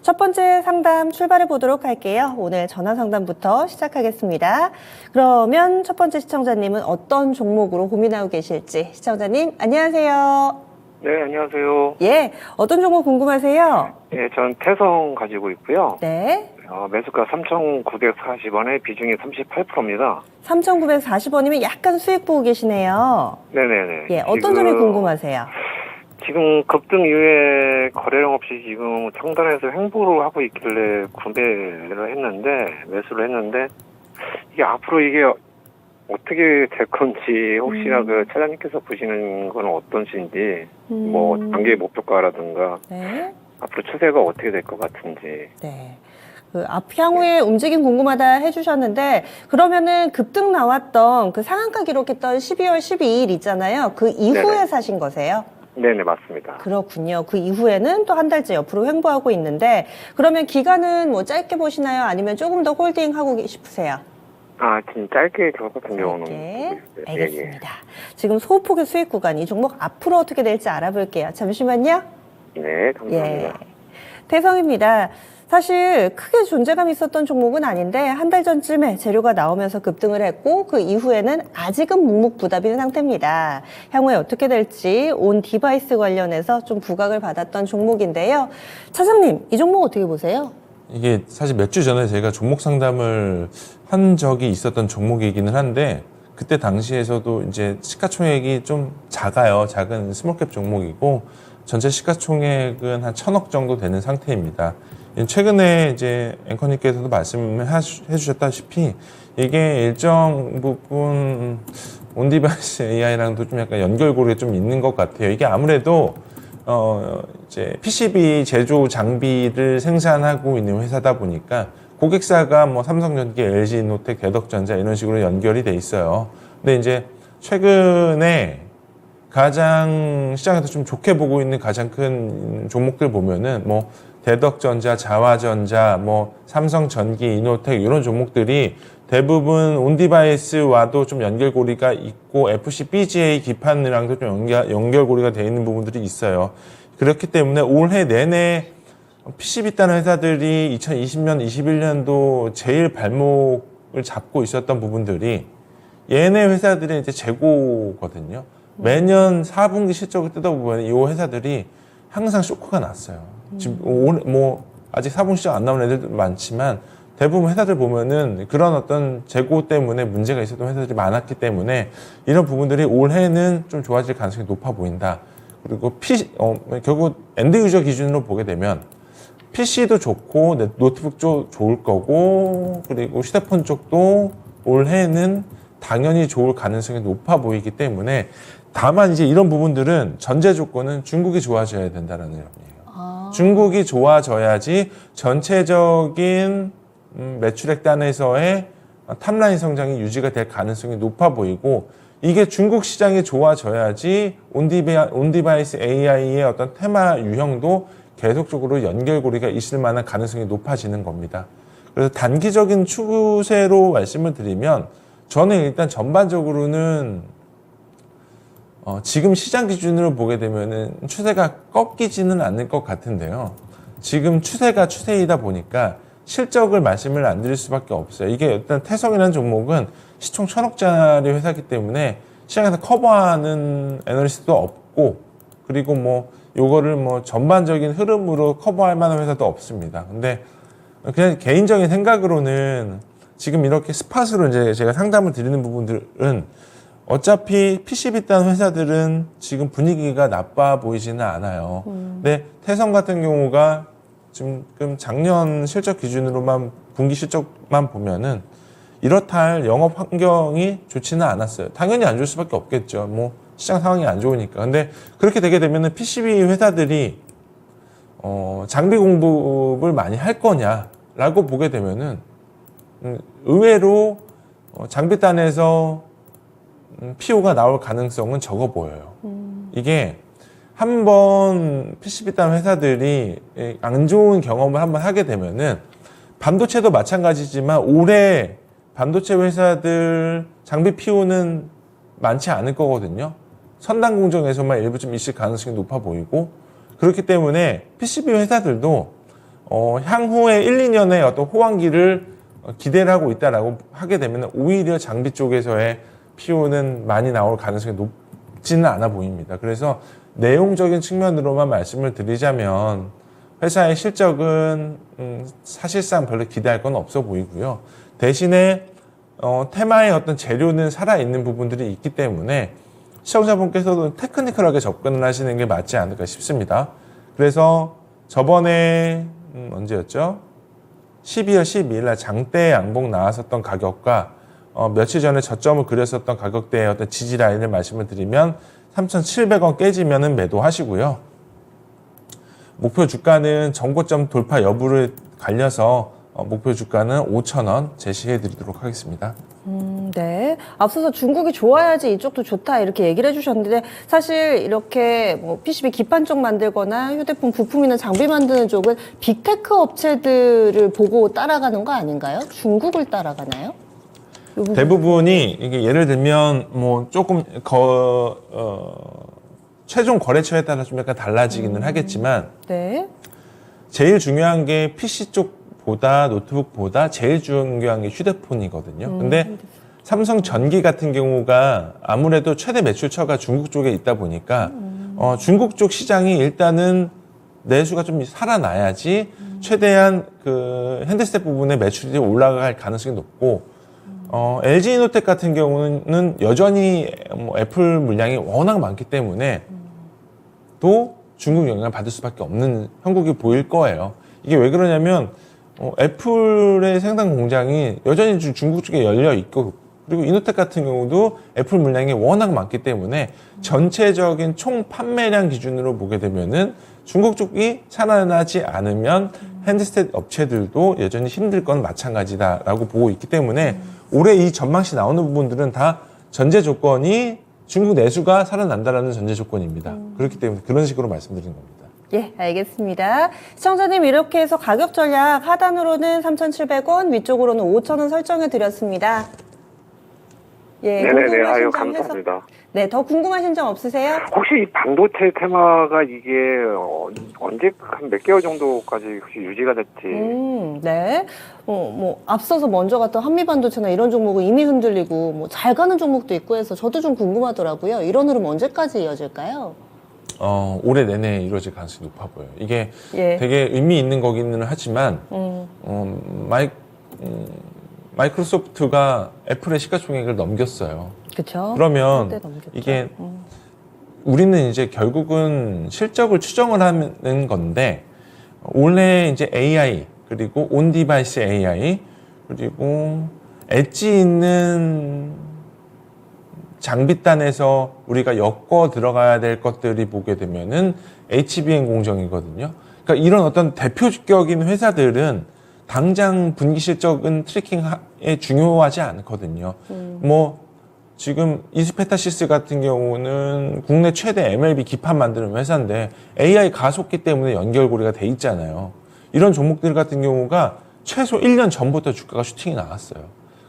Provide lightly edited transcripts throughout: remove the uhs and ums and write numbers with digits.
첫 번째 상담 출발해 보도록 할게요. 오늘 전화 상담부터 시작하겠습니다. 그러면 첫 번째 시청자님은 어떤 종목으로 고민하고 계실지. 시청자님, 안녕하세요. 네, 안녕하세요. 예, 어떤 종목 궁금하세요? 예, 전 태성 가지고 있고요. 네. 매수가 3,940원에 비중이 38%입니다. 3,940원이면 약간 수익 보고 계시네요. 네네네. 예, 어떤 점이 궁금하세요? 지금 급등 이후에 거래량 없이 지금 상단에서 횡보를 하고 있길래 구매를 했는데, 매수를 했는데, 이게 앞으로 이게 어떻게 될 건지, 혹시나 그 차장님께서 보시는 건 어떤지, 뭐, 단기 목표가라든가, 네. 앞으로 추세가 어떻게 될 것 같은지. 네. 그 향후의 움직임 궁금하다 해주셨는데, 그러면은 급등 나왔던 그 상한가 기록했던 12월 12일 있잖아요. 그 이후에 네네. 사신 거세요? 네네, 맞습니다. 그렇군요. 그 이후에는 또 한 달째 옆으로 횡보하고 있는데, 그러면 기간은 뭐 짧게 보시나요? 아니면 조금 더 홀딩하고 싶으세요? 좀 짧게 저 같은 경우는. 짧게. 보고 있어요. 알겠습니다. 지금 소폭의 수익 구간, 이 종목 앞으로 어떻게 될지 알아볼게요. 잠시만요. 네, 감사합니다. 예. 태성입니다. 사실 크게 존재감이 있었던 종목은 아닌데 한 달 전쯤에 재료가 나오면서 급등을 했고 그 이후에는 아직은 묵묵부답인 상태입니다. 향후에 어떻게 될지 온 디바이스 관련해서 좀 부각을 받았던 종목인데요. 차장님, 이 종목 어떻게 보세요? 이게 사실 몇 주 전에 제가 종목 상담을 한 적이 있었던 종목이기는 한데 그때 당시에서도 이제 시가총액이 좀 작아요. 작은 스몰캡 종목이고 전체 시가총액은 한 1,000억 정도 되는 상태입니다. 최근에 이제 앵커님께서도 말씀해 주셨다시피 이게 일정 부분 온디바이스 AI랑도 좀 약간 연결고리가 좀 있는 것 같아요. 이게 아무래도 이제 PCB 제조 장비를 생산하고 있는 회사다 보니까 고객사가 뭐 삼성전기, LG노텍, 대덕전자 이런 식으로 연결이 돼 있어요. 근데 이제 최근에 가장 시장에서 좀 좋게 보고 있는 가장 큰 종목들 보면은 뭐 대덕전자, 자화전자, 뭐 삼성전기, 이노텍 이런 종목들이 대부분 온디바이스와도 좀 연결고리가 있고 FC, BGA 기판이랑도 좀 연결고리가 되어 있는 부분들이 있어요. 그렇기 때문에 올해 내내 PCB 따는 회사들이 2020년, 21년도 제일 발목을 잡고 있었던 부분들이 얘네 회사들의 이제 재고거든요. 매년 4분기 실적을 뜯어보면 이 회사들이 항상 쇼크가 났어요. 지금 뭐 아직 4분기 실적 안 나온 애들도 많지만 대부분 회사들 보면은 그런 어떤 재고 때문에 문제가 있었던 회사들이 많았기 때문에 이런 부분들이 올해는 좀 좋아질 가능성이 높아 보인다. 그리고 결국 엔드 유저 기준으로 보게 되면 PC도 좋고 노트북 쪽 좋을 거고 그리고 휴대폰 쪽도 올해는 당연히 좋을 가능성이 높아 보이기 때문에 다만 이제 이런 부분들은 전제 조건은 중국이 좋아져야 된다는 의미예요. 중국이 좋아져야지 전체적인 매출액 단에서의 탑라인 성장이 유지가 될 가능성이 높아 보이고 이게 중국 시장이 좋아져야지 온디바이스 AI의 어떤 테마 유형도 계속적으로 연결고리가 있을 만한 가능성이 높아지는 겁니다. 그래서 단기적인 추세로 말씀을 드리면 저는 일단 전반적으로는 지금 시장 기준으로 보게 되면은 추세가 꺾이지는 않을 것 같은데요. 지금 추세가 추세이다 보니까 실적을 말씀을 안 드릴 수밖에 없어요. 이게 일단 태성이라는 종목은 시총 1,000억짜리 회사이기 때문에 시장에서 커버하는 애널리스트도 없고 그리고 뭐 요거를 뭐 전반적인 흐름으로 커버할 만한 회사도 없습니다. 근데 그냥 개인적인 생각으로는 지금 이렇게 스팟으로 이제 제가 상담을 드리는 부분들은 어차피 PCB 딴 회사들은 지금 분위기가 나빠 보이지는 않아요. 근데 태성 같은 경우가 지금 작년 실적 기준으로만 분기 실적만 보면은 이렇다 할 영업 환경이 좋지는 않았어요. 당연히 안 좋을 수밖에 없겠죠. 뭐 시장 상황이 안 좋으니까. 근데 그렇게 되게 되면은 PCB 회사들이 장비 공급을 많이 할 거냐라고 보게 되면은 의외로 장비단에서 PO가 나올 가능성은 적어 보여요. 이게 한번 PCB단 회사들이 안 좋은 경험을 한번 하게 되면은 반도체도 마찬가지지만 올해 반도체 회사들 장비 PO는 많지 않을 거거든요. 선단 공정에서만 일부 좀 있을 가능성이 높아 보이고 그렇기 때문에 PCB 회사들도 향후에 1, 2년의 어떤 호황기를 기대를 하고 있다라고 하게 되면 오히려 장비 쪽에서의 PO는 많이 나올 가능성이 높지는 않아 보입니다. 그래서 내용적인 측면으로만 말씀을 드리자면 회사의 실적은 사실상 별로 기대할 건 없어 보이고요. 대신에 테마의 어떤 재료는 살아있는 부분들이 있기 때문에 시청자분께서도 테크니컬하게 접근을 하시는 게 맞지 않을까 싶습니다. 그래서 저번에 언제였죠? 12월 12일 날 장대 양봉 나왔었던 가격과 며칠 전에 저점을 그렸었던 가격대의 어떤 지지 라인을 말씀을 드리면 3,700원 깨지면은 매도하시고요. 목표 주가는 전고점 돌파 여부를 갈려서 목표 주가는 5,000원 제시해 드리도록 하겠습니다. 네. 앞서서 중국이 좋아야지 이쪽도 좋다 이렇게 얘기를 해주셨는데 사실 이렇게 뭐 PCB 기판 쪽 만들거나 휴대폰 부품이나 장비 만드는 쪽은 빅테크 업체들을 보고 따라가는 거 아닌가요? 중국을 따라가나요? 대부분이 이게 예를 들면 뭐 조금 최종 거래처에 따라 좀 약간 달라지기는 하겠지만 네. 제일 중요한 게 PC 쪽보다 노트북보다 제일 중요한 게 휴대폰이거든요. 근데 삼성전기 같은 경우가 아무래도 최대 매출처가 중국 쪽에 있다 보니까 중국 쪽 시장이 일단은 내수가 좀 살아나야지 최대한 그 핸드셋 부분의 매출이 올라갈 가능성이 높고 LG이노텍 같은 경우는 여전히 뭐 애플 물량이 워낙 많기 때문에 또 중국 영향을 받을 수밖에 없는 형국이 보일 거예요. 이게 왜 그러냐면 애플의 생산 공장이 여전히 중국 쪽에 열려 있고 그리고 이노텍 같은 경우도 애플 물량이 워낙 많기 때문에 전체적인 총 판매량 기준으로 보게 되면은 중국 쪽이 살아나지 않으면 핸드셋 업체들도 여전히 힘들 건 마찬가지다라고 보고 있기 때문에 올해 이 전망시 나오는 부분들은 다 전제 조건이 중국 내수가 살아난다라는 전제 조건입니다. 그렇기 때문에 그런 식으로 말씀드린 겁니다. 예, 알겠습니다. 시청자님 이렇게 해서 가격 전략 하단으로는 3,700원, 위쪽으로는 5,000원 설정해 드렸습니다. 예, 네네네. 궁금하신 아유, 점 감사합니다. 네, 더 궁금하신 점 없으세요? 혹시 이 반도체 테마가 이게 언제 한 몇 개월 정도까지 혹시 유지가 될지. 네. 뭐 앞서서 먼저 갔던 한미반도체나 이런 종목은 이미 흔들리고 뭐 잘 가는 종목도 있고 해서 저도 좀 궁금하더라고요. 이런 흐름 언제까지 이어질까요? 올해 내내 이루어질 가능성이 높아 보여요. 이게 예. 되게 의미 있는 거기는 하지만 마이크로소프트가 애플의 시가총액을 넘겼어요. 그렇죠. 그러면 이게 우리는 이제 결국은 실적을 추정을 하는 건데 올해 이제 AI 그리고 온 디바이스 AI 그리고 엣지 있는 장비단에서 우리가 엮어 들어가야 될 것들이 보게 되면은 HBM 공정이거든요. 그러니까 이런 어떤 대표적인 회사들은 당장 분기 실적은 트래킹에 중요하지 않거든요. 뭐 지금 이스페타시스 같은 경우는 국내 최대 MLB 기판 만드는 회사인데 AI 가속기 때문에 연결고리가 돼 있잖아요. 이런 종목들 같은 경우가 최소 1년 전부터 주가가 슈팅이 나왔어요.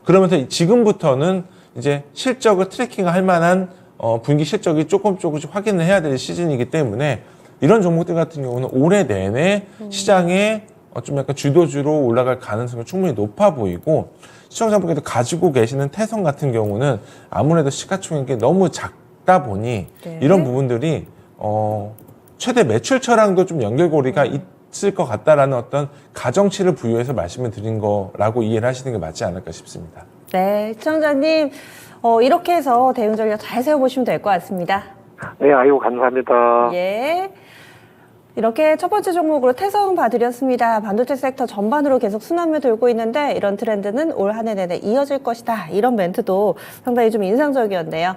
그러면서 지금부터는 이제 실적을 트래킹할 만한 분기 실적이 조금씩 확인을 해야 될 시즌이기 때문에 이런 종목들 같은 경우는 올해 내내 시장에 좀 약간 주도주로 올라갈 가능성이 충분히 높아 보이고 시청자분께서 가지고 계시는 태성 같은 경우는 아무래도 시가총액이 너무 작다 보니 네. 이런 부분들이 최대 매출처랑도 좀 연결고리가 있을 것 같다라는 어떤 가정치를 부여해서 말씀을 드린 거라고 이해를 하시는 게 맞지 않을까 싶습니다. 네, 시청자님 이렇게 해서 대응 전략 잘 세워보시면 될 것 같습니다. 네, 아유, 감사합니다. 예. 이렇게 첫 번째 종목으로 태성 봐드렸습니다. 반도체 섹터 전반으로 계속 순환매 돌고 있는데 이런 트렌드는 올 한 해 내내 이어질 것이다. 이런 멘트도 상당히 좀 인상적이었네요.